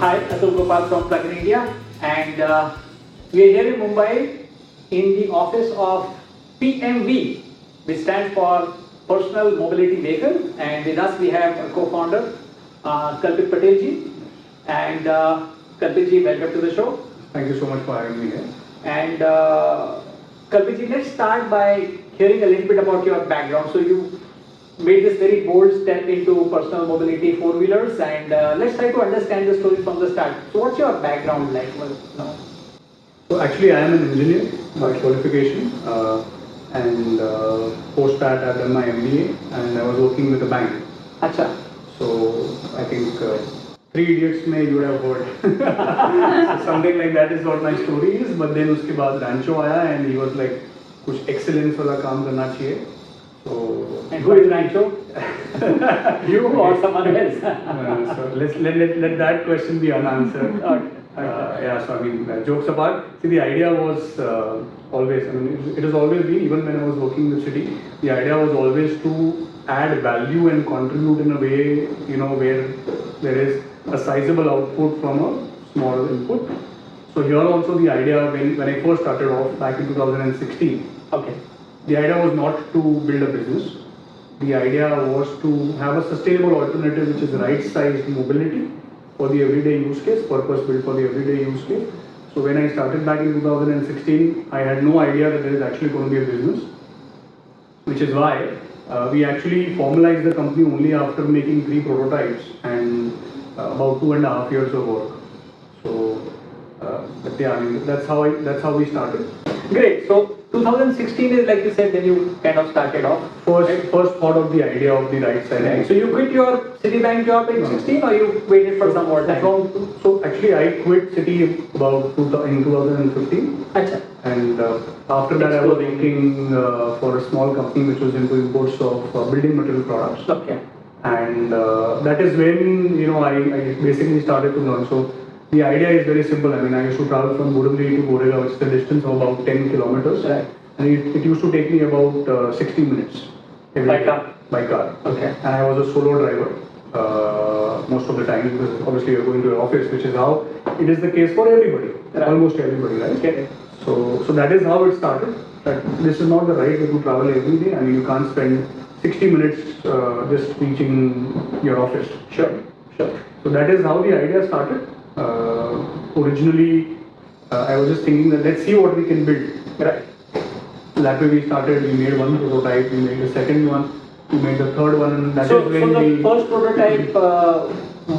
Hi, Atul Gopal from PlugInIndia, and we are here in Mumbai in the office of PMV, which stands for Personal Mobility Vehicle, and with us we have a co-founder, Kalpit Patelji, and Kalpitji, welcome to the show. Thank you so much for having me here. And Kalpitji, let's start by hearing a little bit about your background. So you made this very bold step into personal mobility four-wheelers, and let's try to understand the story from the start. So what's your background like? Well, no. So actually I am an engineer by qualification, and post that I've done my MBA and I was working with a bank. Acha. So I think Three Idiots may you would have heard. So something like that is what my story is. But then uske baad Rancho aaya and he was like, kuch excellence wala kaam karna chahiye. So And who is Rancho? You or someone else? So let that question be unanswered. Okay. Yeah, so I mean, jokes apart, see the idea was always, I mean, it has always been, even when I was working in the city, the idea was always to add value and contribute in a way, you know, where there is a sizable output from a small input. So here also the idea, when I first started off back in 2016, Okay. the idea was not to build a business. The idea was to have a sustainable alternative which is right-sized mobility for the everyday use case, purpose built for the everyday use case. So when I started back in 2016, I had no idea that there is actually going to be a business, which is why we actually formalized the company only after making 3 prototypes and about 2.5 years of work. So, but yeah, I mean, that's how we started. Great. So 2016 is, like you said, then you kind of started off. First thought of the idea of the right side. Right. So you quit your Citibank job in 16, or you waited for some more time? So actually, I quit Citi about in 2015. Acha. And after that, I was working for a small company which was into imports of building material products. Okay. And that is when, you know, I basically started to learn. So the idea is very simple. I mean, I used to travel from Borivali to Borega, which is a distance of about 10 kilometers. Right. And it used to take me about 60 minutes. By car? By car. Okay. And I was a solo driver most of the time, because obviously you're going to an office, which is how it is the case for everybody. Right. Almost everybody, right? Okay. So that is how it started. That this is not the right way to travel every day. I mean, you can't spend 60 minutes just reaching your office. Sure. Sure. So that is how the idea started. Originally, I was just thinking that let's see what we can build. Right. So that way we started. We made one prototype. We made the second one. We made the third one. So the first prototype,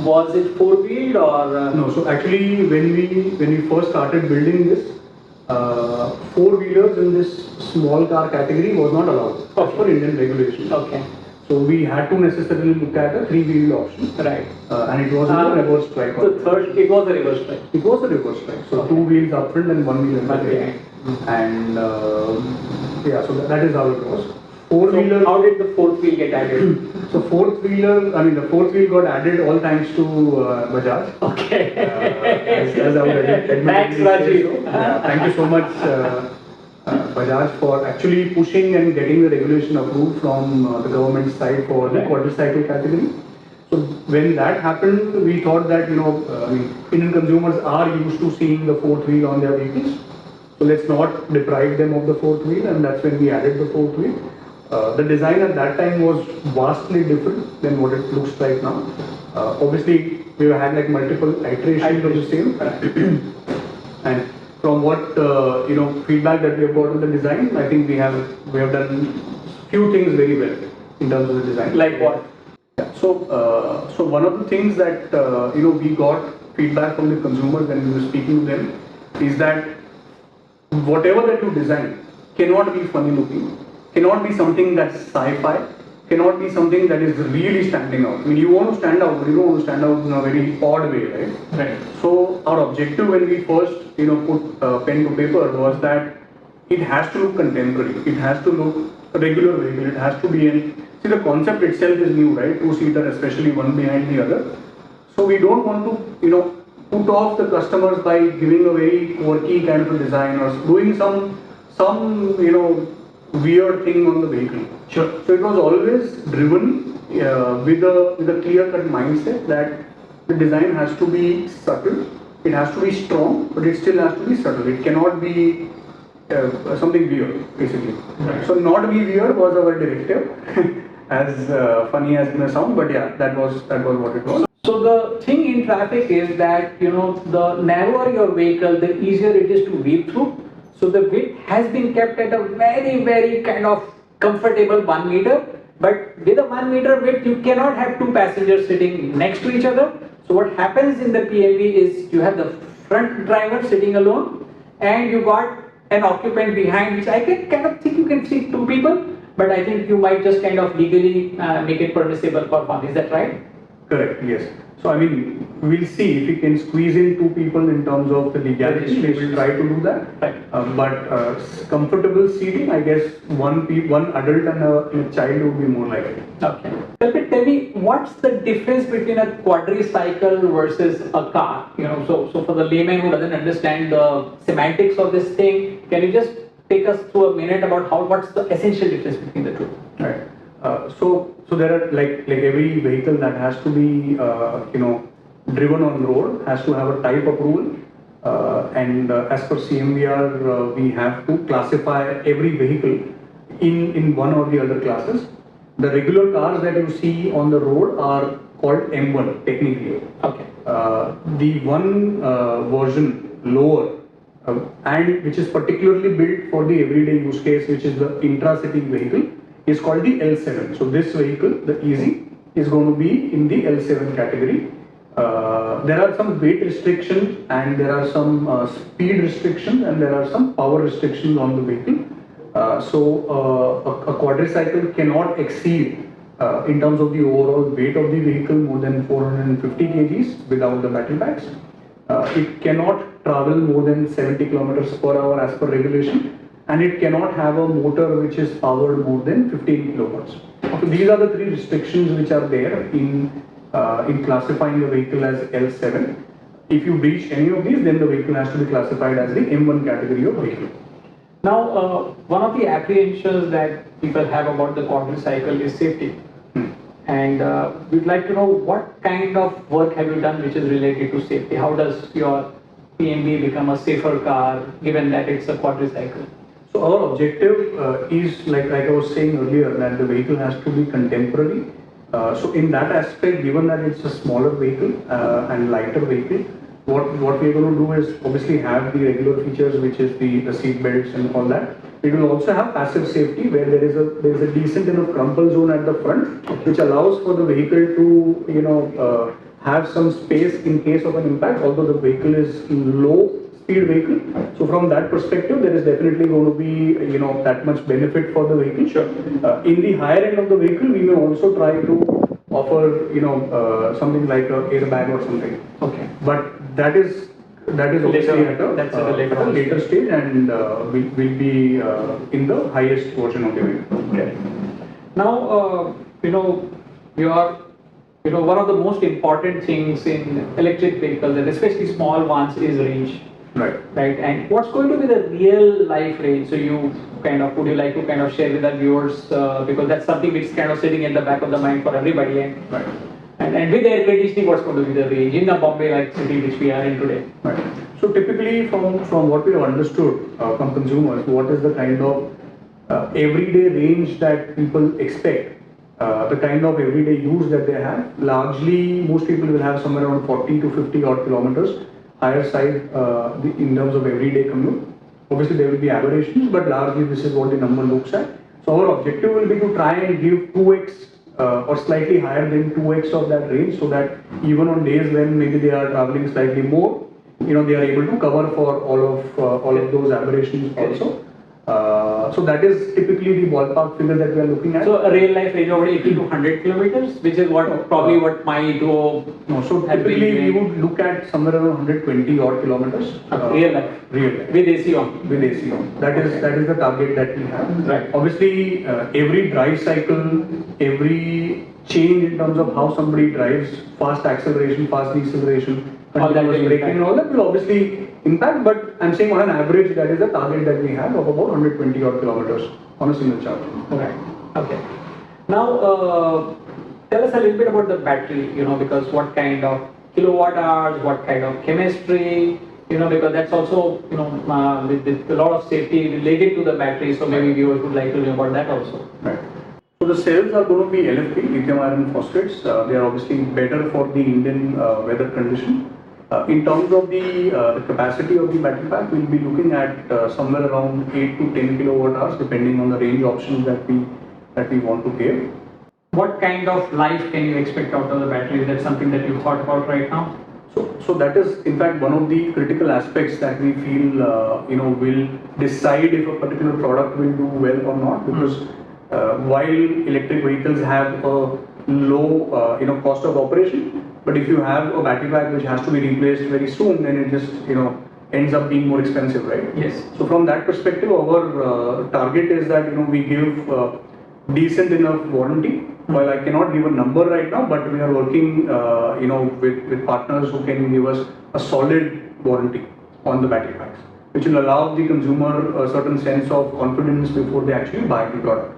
was it four-wheeled or? No. So actually, when we first started building this, four-wheelers in this small car category was not allowed as per Indian regulations. Okay. So we had to necessarily look at a three-wheel option. Right. And it was a reverse strike. It was a reverse strike. It was a reverse strike. So 2 wheels up front and 1 wheel in the back. And yeah, so that is how it was. Four-wheeler. So how did the fourth wheel get added? So the fourth wheel got added all thanks to Bajaj. Okay. As I would admit. Thanks, Rajiv. Yeah, thank you so much, Bajaj, for actually pushing and getting the regulation approved from the government side for the quadricycle category. So when that happened, we thought that, you know, Indian consumers are used to seeing the fourth wheel on their vehicles. So let's not deprive them of the fourth wheel, and that's when we added the fourth wheel. The design at that time was vastly different than what it looks like now. Obviously, we had like multiple iterations of the same. And from what feedback that we have got on the design, I think we have done few things very well in terms of the design. Like what? Yeah. So one of the things that we got feedback from the consumers when we were speaking to them is that whatever that you design cannot be funny looking, cannot be something that's sci-fi, cannot be something that is really standing out. I mean, you want to stand out, but you don't want to stand out in a very odd way, right? Right. So our objective when we first put pen to paper was that it has to look contemporary, it has to look a regular vehicle, it has to be see, the concept itself is new, right? Two-seater, especially one behind the other. So we don't want to put off the customers by giving a very quirky kind of a design or doing some weird thing on the vehicle. Sure. So it was always driven with a clear-cut mindset that the design has to be subtle. It has to be strong, but it still has to be subtle. It cannot be something weird, basically. Right. So not be weird was our directive, as funny as it may sound, but yeah, that was what it was. So the thing in traffic is that, you know, the narrower your vehicle, the easier it is to weave through. So the width has been kept at a very, very kind of comfortable 1 meter. But with a 1 meter width, you cannot have two passengers sitting next to each other. So what happens in the PMV is you have the front driver sitting alone, and you got an occupant behind, which I can kind of think you can see two people, but I think you might just kind of legally make it permissible for one. Is that right? Correct, yes. So I mean, we'll see if we can squeeze in two people in terms of the legality. We will try to do that. Right. But comfortable seating, I guess one adult and a child would be more likely. Okay. Tell me, what's the difference between a quadricycle versus a car? You know, so for the layman who doesn't understand the semantics of this thing, can you just take us through a minute about what's the essential difference between the two? Right. So there are like every vehicle that has to be driven on road has to have a type approval, and as per CMVR we have to classify every vehicle in one or the other classes. The regular cars that you see on the road are called M1 technically. Okay. The one version lower and which is particularly built for the everyday use case, which is the intra-city vehicle, is called the L7. So this vehicle, the EaS-E, is going to be in the L7 category. There are some weight restrictions, and there are some speed restrictions, and there are some power restrictions on the vehicle. So a quadricycle cannot exceed in terms of the overall weight of the vehicle more than 450 kgs without the battle packs. It cannot travel more than 70 kilometers per hour as per regulation, and it cannot have a motor which is powered more than 15 kilowatts. So these are the three restrictions which are there in classifying the vehicle as L7. If you breach any of these, then the vehicle has to be classified as the M1 category of vehicle. Now, one of the apprehensions that people have about the quadricycle is safety. And we'd like to know what kind of work have you done which is related to safety? How does your PMV become a safer car given that it's a quadricycle? So our objective is like I was saying earlier, that the vehicle has to be contemporary. So in that aspect, given that it's a smaller vehicle and lighter vehicle, what we are going to do is obviously have the regular features, which is the seat belts and all that. We will also have passive safety, where there is a decent enough crumple zone at the front, which allows for the vehicle to have some space in case of an impact. Although the vehicle is low speed vehicle, so from that perspective, there is definitely going to be that much benefit for the vehicle. Sure. In the higher end of the vehicle, we may also try to offer something like an airbag or something. Okay. But that is obviously at a later stage, and will be in the highest version of the vehicle. Okay. Now, one of the most important things in electric vehicles, and especially small ones, is range. Right. Right. And what's going to be the real life range? So would you like to kind of share with our viewers, because that's something which is kind of sitting in the back of the mind for everybody. And right. And with air conditioning, what's going to be the range in the Bombay-like city which we are in today? Right. So typically, from what we have understood from consumers, what is the kind of everyday range that people expect, the kind of everyday use that they have. Largely, most people will have somewhere around 40 to 50 odd kilometers higher side in terms of everyday commute. Obviously, there will be aberrations, but largely this is what the number looks at. So our objective will be to try and give 2x or slightly higher than 2x of that range, so that even on days when maybe they are traveling slightly more, they are able to cover for all of those aberrations also. So that is typically the ballpark figure that we are looking at. So a real life range of 80 to 100 kilometers, which is probably what my Duo. No, so typically we would look at somewhere around 120 odd kilometers. Real life. With AC on. With AC on. That is the target that we have. Right. Obviously, every drive cycle, every change in terms of how somebody drives, fast acceleration, fast deceleration, continuous braking, and all that will obviously impact. But I'm saying on an average, that is the target that we have of about 120 odd kilometers on a single charge. Right. Okay. Now, tell us a little bit about the battery. Because what kind of kilowatt hours, what kind of chemistry, because that's also, with a lot of safety related to the battery, so maybe viewers would like to know about that also. Right. So the cells are going to be LFP, lithium iron phosphates. They are obviously better for the Indian weather condition. In terms of the capacity of the battery pack, we'll be looking at somewhere around 8 to 10 kilowatt hours, depending on the range options that we want to give. What kind of life can you expect out of the battery? Is that something that you thought about right now? So that is in fact one of the critical aspects that we feel will decide if a particular product will do well or not, because while electric vehicles have a low cost of operation, but if you have a battery pack which has to be replaced very soon, then it just ends up being more expensive, right? Yes. So from that perspective, our target is that we give decent enough warranty. While I cannot give a number right now, but we are working with partners who can give us a solid warranty on the battery packs, which will allow the consumer a certain sense of confidence before they actually buy the product.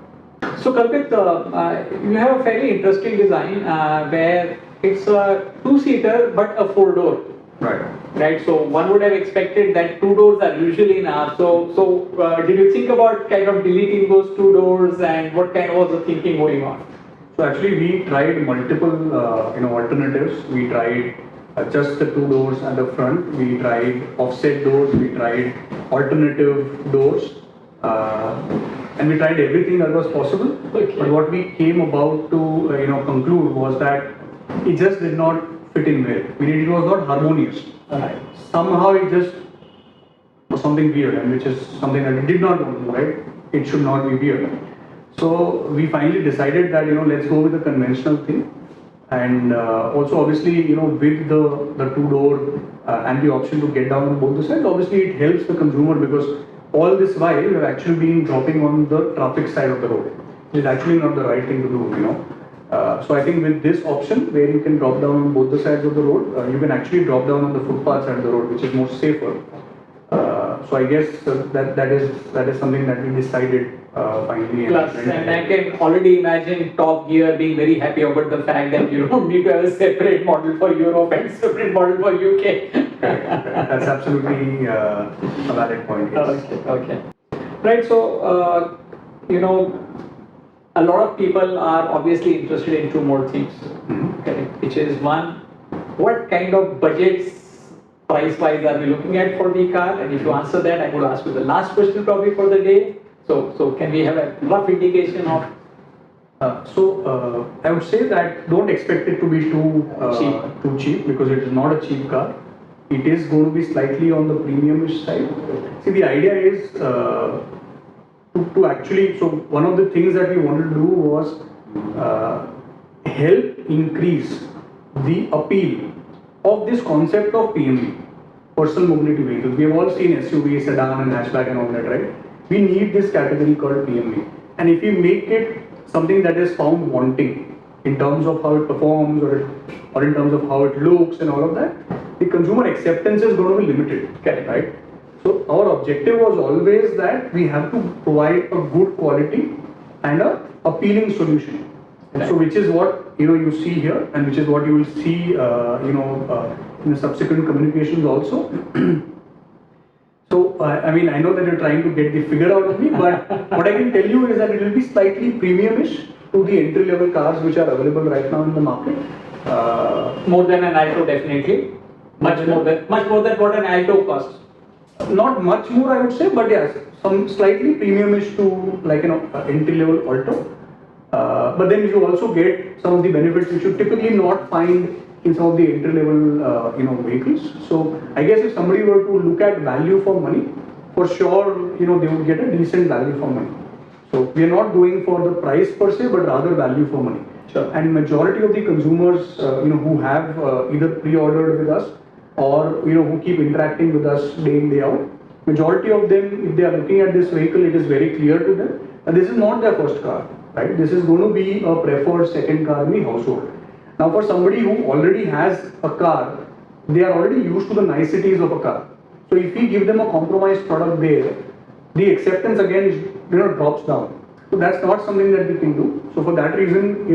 So Kalpit, you have a fairly interesting design where it's a two-seater but a four-door. Right. So one would have expected that two doors are usually enough. So did you think about kind of deleting those two doors, and what kind of was the thinking going on? So actually we tried multiple alternatives. We tried just the two doors at the front. We tried offset doors. We tried alternative doors. And we tried everything that was possible. Okay. But what we came about to conclude was that it just did not fit in well. It was not harmonious. Right. Somehow it just was something weird, and which is something that we did not want to do, right? It should not be weird. So we finally decided that let's go with the conventional thing, and also obviously with the two door and the option to get down on both the sides, obviously it helps the consumer, because all this while we have actually been dropping on the traffic side of the road. It's actually not the right thing to do, So I think with this option where you can drop down on both the sides of the road, you can actually drop down on the footpath side of the road, which is more safer. So I guess that is something that we decided finally. Plus, and I can already imagine Top Gear being very happy about the fact that you don't need to have a separate model for Europe and separate model for UK. That's absolutely a valid point. Yes. Okay. Right. So a lot of people are obviously interested in two more things. Correct. Which is one, what kind of budgets, price-wise, are we looking at for the car? And if you answer that, I'm going to ask you the last question probably for the day. So can we have a rough indication of? I would say that don't expect it to be too cheap, because it is not a cheap car. It is going to be slightly on the premium-ish side. See, the idea is to actually, so one of the things that we wanted to do was help increase the appeal of this concept of PMV, personal mobility vehicles. We have all seen SUV, sedan and hatchback and all that, right? We need this category called PMV. And if we make it something that is found wanting in terms of how it performs or in terms of how it looks and all of that, the consumer acceptance is going to be limited, right? So our objective was always that we have to provide a good quality and a appealing solution. Right. So which is what you see here, and which is what you will see in the subsequent communications also. So I mean, I know that you're trying to get the figure out of me, but what I can tell you is that it will be slightly premium-ish to the entry-level cars which are available right now in the market. More than an Alto, definitely. Much more than what an Alto costs. Not much more, I would say, but yes, some slightly premium-ish to like entry-level Alto. But then you also get some of the benefits which you typically not find in some of the entry-level vehicles. So I guess if somebody were to look at value for money, for sure they would get a decent value for money. So we are not going for the price per se, but rather value for money. Sure. And majority of the consumers who have either pre-ordered with us or who keep interacting with us day in day out, majority of them, if they are looking at this vehicle, it is very clear to them that this is not their first car, right? This is going to be a preferred second car in the household. Now for somebody who already has a car, they are already used to the niceties of a car. So if we give them a compromised product there, the acceptance again drops down. So that's not something that we can do. So for that reason,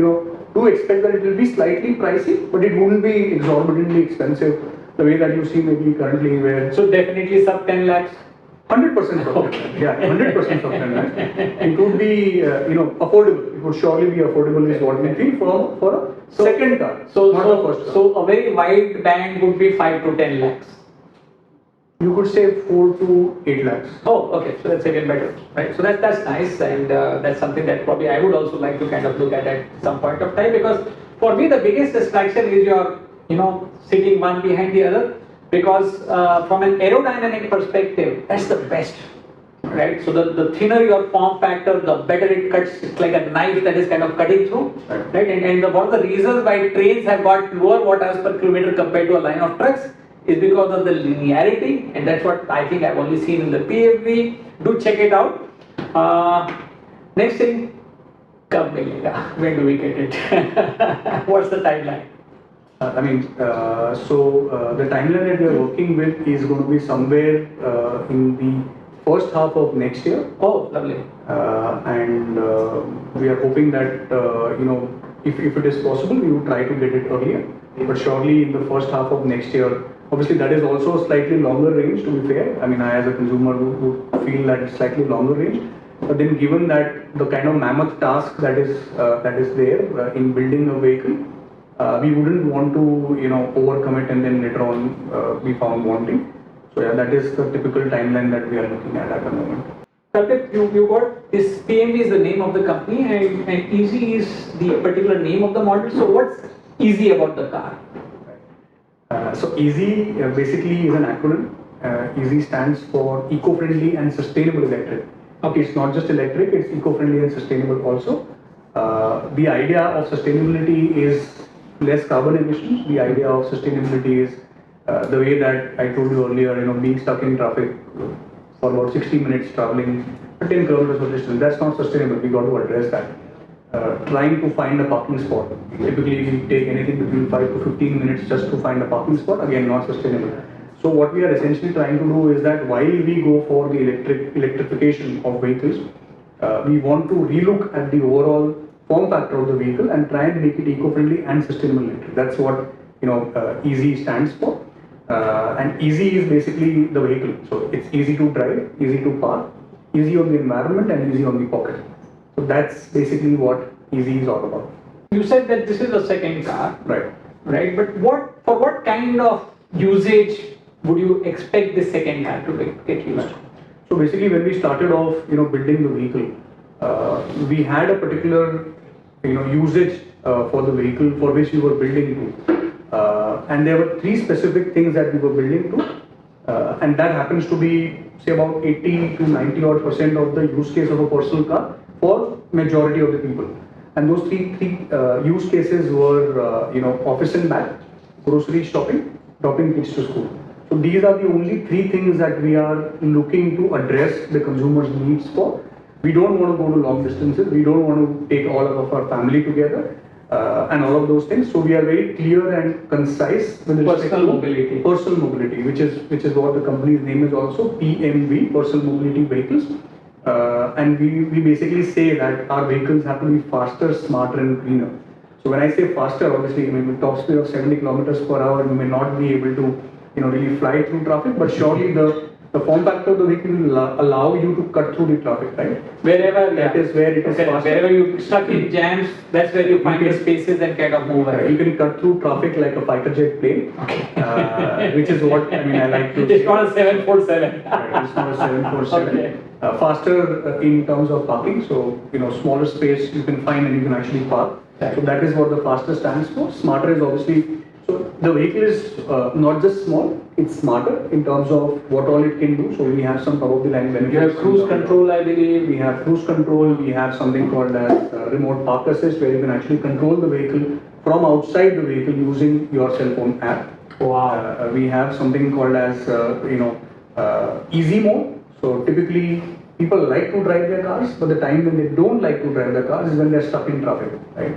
do expect that it will be slightly pricey, but it wouldn't be exorbitantly expensive the way that you see maybe currently where. So definitely sub 10 lakhs. 100% of 10 lakhs. Yeah, 100% of 10 lakhs. It would be, affordable. It would surely be affordable is what we feel for a second car, not a first car. So a very wide band would be 5 to 10 lakhs. You could say 4 to 8 lakhs. Oh, okay. So that's again better, right? So that's nice, and that's something that probably I would also like to kind of look at some point of time, because for me the biggest distraction is your, sitting one behind the other, because from an aerodynamic perspective, that's the best, right? So the thinner your form factor, the better it cuts. It's like a knife that is kind of cutting through, right? And one of the reasons why trains have got lower watt hours per kilometer compared to a line of trucks is because of the linearity, and that's what I think I've only seen in the PMV. Do check it out. Next thing, kab milega? When do we get it? What's the timeline? The timeline that we are working with is going to be somewhere in the first half of next year. Oh, lovely. We are hoping that if it is possible, we will try to get it earlier. But surely in the first half of next year. Obviously, that is also a slightly longer range, to be fair. I mean, I as a consumer would feel that it's slightly longer range. But then, given that the kind of mammoth task that is there in building a vehicle, we wouldn't want to overcome it and then later on be found wanting. So yeah, that is the typical timeline that we are looking at the moment. Kalpit, you got this. PMV is the name of the company, and EaS-E is the particular name of the model. So what's easy about the car? So EaS-E basically is an acronym. EaS-E stands for eco-friendly and sustainable electric. Okay, it's not just electric, it's eco-friendly and sustainable also. The idea of sustainability is less carbon emissions. The idea of sustainability is the way that I told you earlier, being stuck in traffic for about 60 minutes traveling 10 kilometers of distance. That's not sustainable. We got to address that. Trying to find a parking spot. Typically, we take anything between 5 to 15 minutes just to find a parking spot. Again, not sustainable. So what we are essentially trying to do is that while we go for the electrification of vehicles, we want to relook at the overall form factor of the vehicle and try and make it eco-friendly and sustainable electric. That's what EaS-E stands for. And EaS-E is basically the vehicle. So it's easy to drive, easy to park, easy on the environment, and easy on the pocket. So that's basically what EaS-E is all about. You said that this is a second car. Right. Right. But for what kind of usage would you expect this second car to get used? Right. So basically, when we started off, building the vehicle, we had a particular, usage for the vehicle for which we were building to, and there were 3 specific things that we were building to, and that happens to be say about 80 to 90 odd % of the use case of a personal car for majority of the people. And those three use cases were, office and back, grocery shopping, dropping kids to school. So these are the only 3 things that we are looking to address the consumer's needs for. We don't want to go to long distances. We don't want to take all of our family together and all of those things. So we are very clear and concise with personal mobility. Personal mobility, which is what the company's name is also, PMV, personal mobility vehicles. And we basically say that our vehicles have to be faster, smarter, and greener. So when I say faster, obviously, with top speed of 70 kilometers per hour, you may not be able to, really fly through traffic. But surely the form factor of the vehicle will allow you to cut through the traffic, right? Wherever that is where it is faster. Wherever you stuck in jams, that's where you find the spaces and kind of move around. You can cut through traffic like a fighter jet plane, which is what I like to. It's not a 747. Right, it's not a 747. Okay. Faster in terms of parking, so smaller space you can find and you can actually park. Right. So that is what the faster stands for. Smarter is obviously, so the vehicle is not just small, it's smarter in terms of what all it can do. So we have some top of the line benefits. You have cruise control, I believe. We have cruise control. We have something called as remote park assist, where you can actually control the vehicle from outside the vehicle using your cell phone app. Wow. We have something called as easy mode. So typically people like to drive their cars, but the time when they don't like to drive their cars is when they're stuck in traffic, right?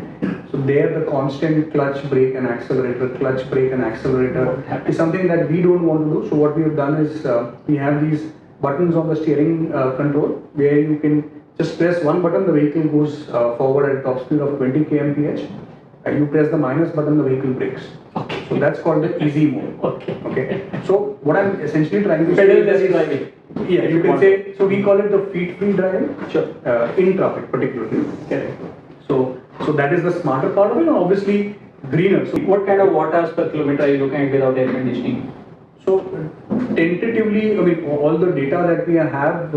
So there the constant clutch, brake and accelerator, clutch, brake and accelerator is something that we don't want to do. So what we have done is we have these buttons on the steering control where you can just press one button, the vehicle goes forward at top speed of 20 kmph. you press the minus button, the vehicle brakes. Okay. So that's called the easy mode. Okay. Okay. So what I'm essentially trying to say Pedal-less is driving. yeah, you can say, so we call it the feet-free driving. Sure. In traffic particularly. Correct. So that is the smarter part of it, and obviously greener. So What kind of watt hours per kilometer are you looking at without air conditioning? So tentatively, I mean, all the data that we have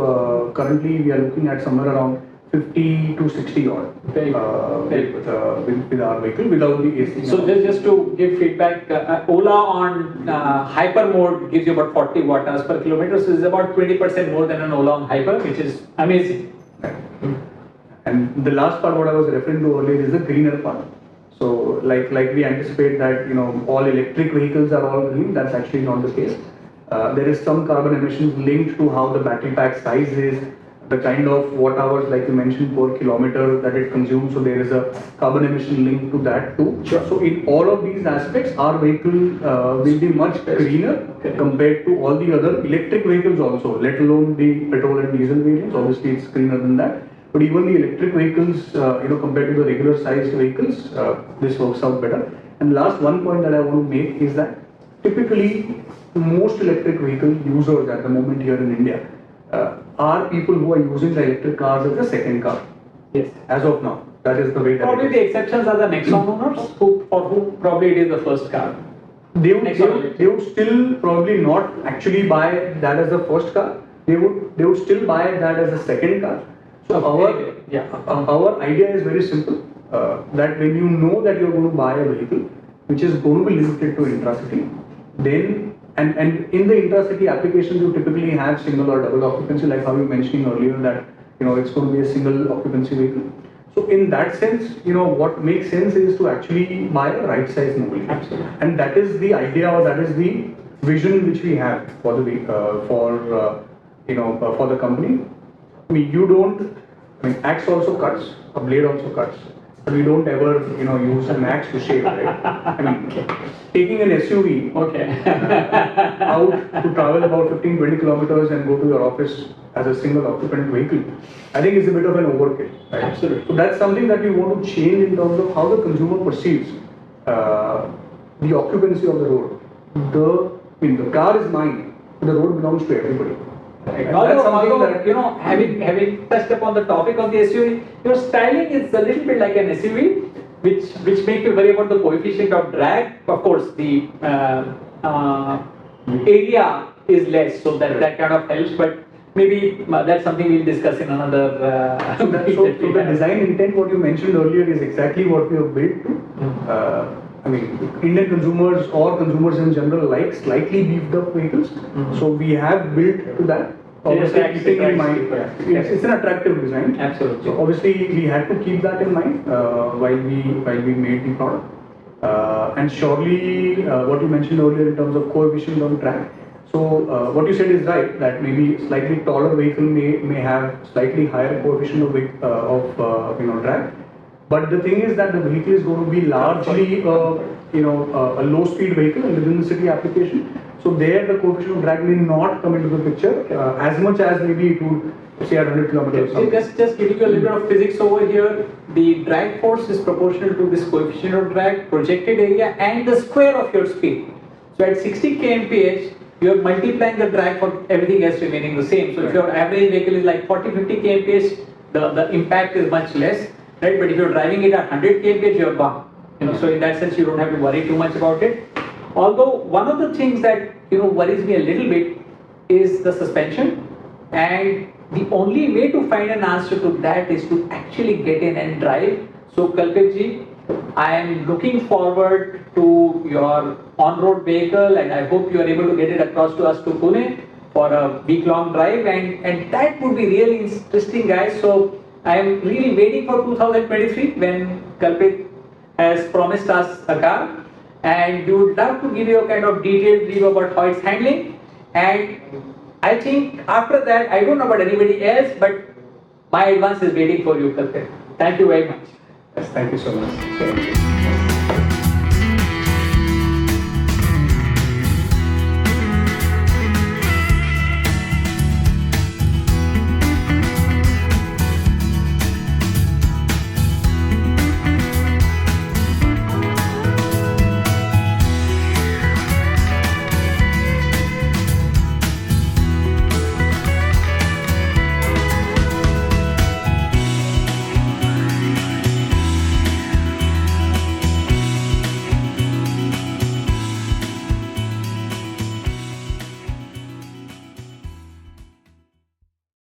currently, we are looking at somewhere around 50 to 60 odd. Very good. Very good. With our vehicle without the AC. So just to give feedback, Ola on hyper mode gives you about 40 watt hours per kilometer, so it's about 20% more than an Ola on hyper, which is amazing. And the last part, what I was referring to earlier, is the greener part. So like we anticipate that all electric vehicles are all green. That's actually not the case. There is some carbon emissions linked to how the battery pack size is, the kind of watt hours, like you mentioned, per kilometer that it consumes. So there is a carbon emission linked to that too. Sure. So in all of these aspects, our vehicle will be much greener compared to all the other electric vehicles also, let alone the petrol and diesel variants. Obviously, it's greener than that. But even the electric vehicles, compared to the regular sized vehicles, this works out better. And last one point that I want to make is that typically most electric vehicle users at the moment here in India are people who are using the electric cars as a second car. Yes. As of now, that is the way that Probably it the is. exceptions are the Nexon owners, for whom probably it is the first car. They would still probably not actually buy that as the first car. They would still buy that as a second car. So our idea is very simple, that when you know that you're going to buy a vehicle which is going to be limited to intracity, then and in the intracity applications you typically have single or double occupancy, like how you mentioned earlier that it's going to be a single occupancy vehicle. So in that sense, what makes sense is to actually buy a right size mobility. Absolutely. And that is the idea, or that is the vision which we have for the for the company. I mean, axe also cuts, a blade also cuts, but we don't ever, use an axe to shave, right? I mean, taking an SUV out to travel about 15-20 kilometers and go to your office as a single occupant vehicle, I think is a bit of an overkill, right? Absolutely. So that's something that we want to change in terms of how the consumer perceives the occupancy of the road. The car is mine, the road belongs to everybody. Right. Although having touched upon the topic of the SUV, your styling is a little bit like an SUV, which make you worry about the coefficient of drag. Of course, the area is less, so that kind of helps. But maybe that's something we'll discuss in another. So the design intent, what you mentioned earlier, is exactly what we have built to. I mean, Indian consumers or consumers in general like slightly beefed up vehicles. So we have built to that. Obviously, keeping in mind, it's an attractive design. Absolutely. So obviously, we had to keep that in mind while we made the product. And surely, what you mentioned earlier in terms of coefficient on track. So what you said is right, that maybe slightly taller vehicle may have slightly higher coefficient of drag. But the thing is that the vehicle is going to be largely a low-speed vehicle within the city application. So there, the coefficient of drag may not come into the picture as much as maybe it would say at 100 kilometers. Just giving you a little bit of physics over here. The drag force is proportional to this coefficient of drag, projected area, and the square of your speed. So at 60 kmph, you are multiplying the drag for everything else remaining the same. So if your average vehicle is like 40-50 kmph, the impact is much less. Right, but if you're driving it at 100 kmph, you're gone. So in that sense, you don't have to worry too much about it. Although one of the things that worries me a little bit is the suspension, and the only way to find an answer to that is to actually get in and drive. So Kalpit ji, I am looking forward to your on-road vehicle, and I hope you are able to get it across to us to Pune for a week-long drive, and that would be really interesting, guys. So I am really waiting for 2023 when Kalpit has promised us a car, and we would love to give you a kind of detailed review about how it's handling. And I think after that, I don't know about anybody else, but my advance is waiting for you, Kalpit. Thank you very much. Yes, thank you so much.